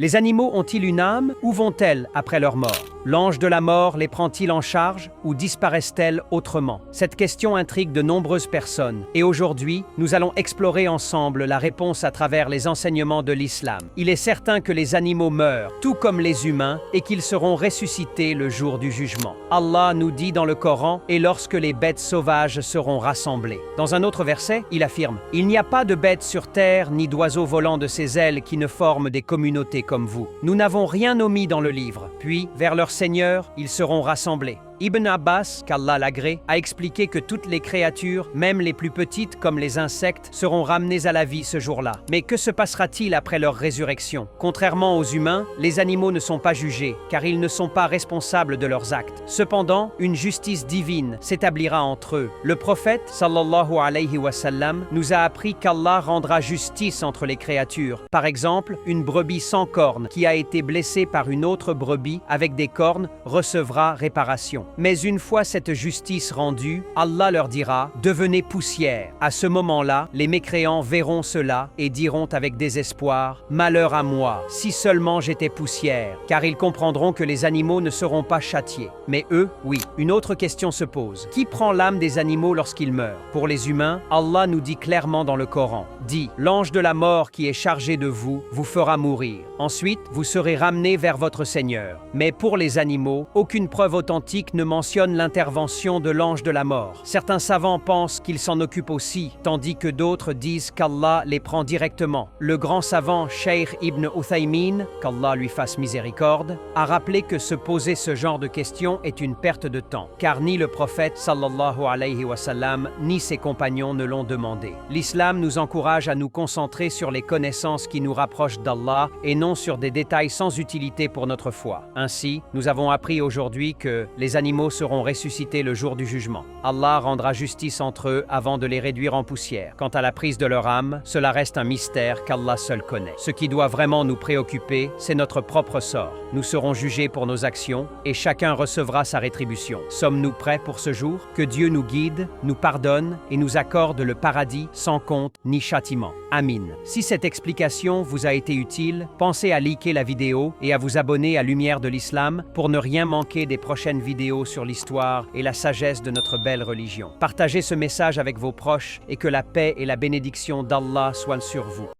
Les animaux ont-ils une âme ou vont-elles après leur mort? L'ange de la mort les prend-il en charge ou disparaissent-elles autrement? Cette question intrigue de nombreuses personnes et aujourd'hui, nous allons explorer ensemble la réponse à travers les enseignements de l'islam. Il est certain que les animaux meurent, tout comme les humains, et qu'ils seront ressuscités le jour du jugement. Allah nous dit dans le Coran « Et lorsque les bêtes sauvages seront rassemblées ». Dans un autre verset, il affirme « Il n'y a pas de bêtes sur terre ni d'oiseaux volants de ses ailes qui ne forment des communautés comme vous. Nous n'avons rien omis dans le livre. Puis, vers leur Seigneur, ils seront rassemblés. » Ibn Abbas, qu'Allah l'agrée, a expliqué que toutes les créatures, même les plus petites comme les insectes, seront ramenées à la vie ce jour-là. Mais que se passera-t-il après leur résurrection? Contrairement aux humains, les animaux ne sont pas jugés, car ils ne sont pas responsables de leurs actes. Cependant, une justice divine s'établira entre eux. Le prophète, sallallahu alayhi wa sallam, nous a appris qu'Allah rendra justice entre les créatures. Par exemple, une brebis sans cornes qui a été blessée par une autre brebis avec des cornes recevra réparation. Mais une fois cette justice rendue, Allah leur dira « Devenez poussière ». À ce moment-là, les mécréants verront cela et diront avec désespoir « Malheur à moi, si seulement j'étais poussière », car ils comprendront que les animaux ne seront pas châtiés. Mais eux, oui. Une autre question se pose. Qui prend l'âme des animaux lorsqu'ils meurent? Pour les humains, Allah nous dit clairement dans le Coran « Dit, l'ange de la mort qui est chargé de vous, vous fera mourir. Ensuite, vous serez ramenés vers votre Seigneur. » Mais pour les animaux, aucune preuve authentique ne mentionne l'intervention de l'ange de la mort. Certains savants pensent qu'il s'en occupe aussi, tandis que d'autres disent qu'Allah les prend directement. Le grand savant Cheikh Ibn Uthaymin, qu'Allah lui fasse miséricorde, a rappelé que se poser ce genre de questions est une perte de temps, car ni le prophète sallallahu alayhi wa sallam, ni ses compagnons ne l'ont demandé. L'islam nous encourage à nous concentrer sur les connaissances qui nous rapprochent d'Allah et non sur des détails sans utilité pour notre foi. Ainsi, nous avons appris aujourd'hui que les animaux seront ressuscités le jour du jugement. Allah rendra justice entre eux avant de les réduire en poussière. Quant à la prise de leur âme, cela reste un mystère qu'Allah seul connaît. Ce qui doit vraiment nous préoccuper, c'est notre propre sort. Nous serons jugés pour nos actions et chacun recevra sa rétribution. Sommes-nous prêts pour ce jour? Que Dieu nous guide, nous pardonne et nous accorde le paradis sans compte ni châtiment. Amin. Si cette explication vous a été utile, pensez à liker la vidéo et à vous abonner à Lumière de l'Islam pour ne rien manquer des prochaines vidéos sur l'histoire et la sagesse de notre belle religion. Partagez ce message avec vos proches et que la paix et la bénédiction d'Allah soient sur vous.